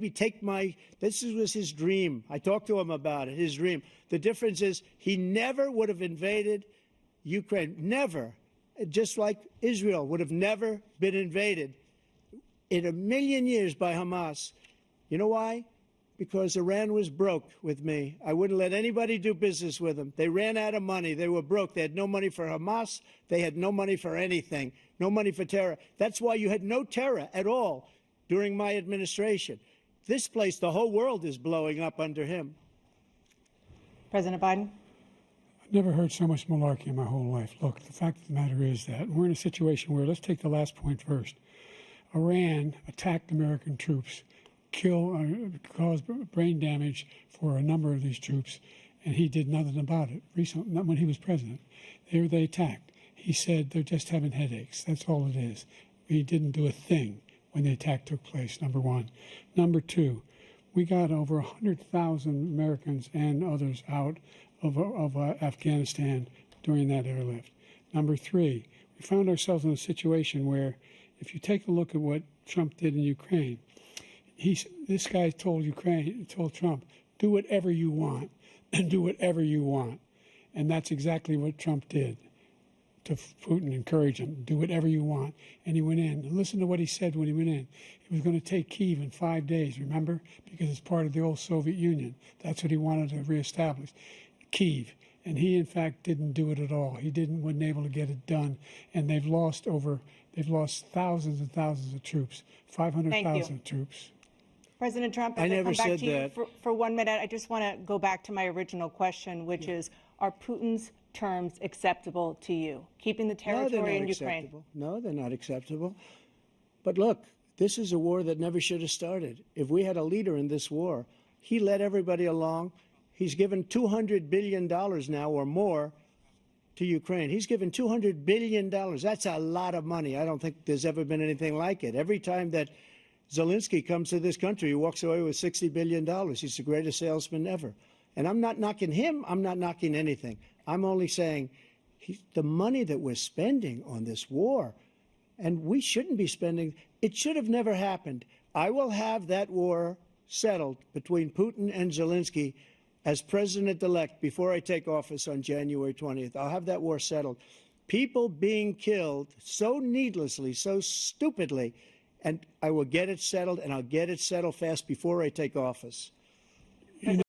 This was his dream. I talked to him about it, his dream. The difference is he never would have invaded Ukraine, never, just like Israel would have never been invaded in a million years by Hamas. You know why? Because Iran was broke with me. I wouldn't let anybody do business with them. They ran out of money. They were broke. They had no money for Hamas. They had no money for anything, no money for terror. That's why you had no terror at all during my administration. This place, the whole world is blowing up under him. President Biden? I've never heard so much malarkey in my whole life. Look, the fact of the matter is that we're in a situation where, let's take the last point first. Iran attacked American troops, caused brain damage for a number of these troops, and he did nothing about it. Recently, not when he was president. They attacked. He said they're just having headaches. That's all it is. He didn't do a thing when the attack took place, number one. Number two, we got over 100,000 Americans and others out of Afghanistan during that airlift. Number three, we found ourselves in a situation where, if you take a look at what Trump did in Ukraine, this guy told Trump, do whatever you want, and do whatever you want. And that's exactly what Trump did to Putin, encourage him, do whatever you want. And he went in. And listen to what he said when he went in. He was going to take Kyiv in 5 days, remember? Because it's part of the old Soviet Union. That's what he wanted to reestablish, Kyiv. And he, in fact, didn't do it at all. He wasn't able to get it done. And they've lost thousands and thousands of troops, 500,000 troops. President Trump, I never come back said to you that. for 1 minute, I just want to go back to my original question, which is, are Putin's terms acceptable to you? Keeping the territory in Ukraine? No, they're not acceptable. But look, this is a war that never should have started. If we had a leader in this war, he led everybody along. He's given $200 billion now or more to Ukraine. He's given $200 billion. That's a lot of money. I don't think there's ever been anything like it. Every time that Zelensky comes to this country, he walks away with $60 billion. He's the greatest salesman ever. And I'm not knocking him. I'm not knocking anything. I'm only saying the money that we're spending on this war, and we shouldn't be spending, it should have never happened. I will have that war settled between Putin and Zelensky as president-elect before I take office on January 20th. I'll have that war settled. People being killed so needlessly, so stupidly, and I will get it settled, and I'll get it settled fast before I take office.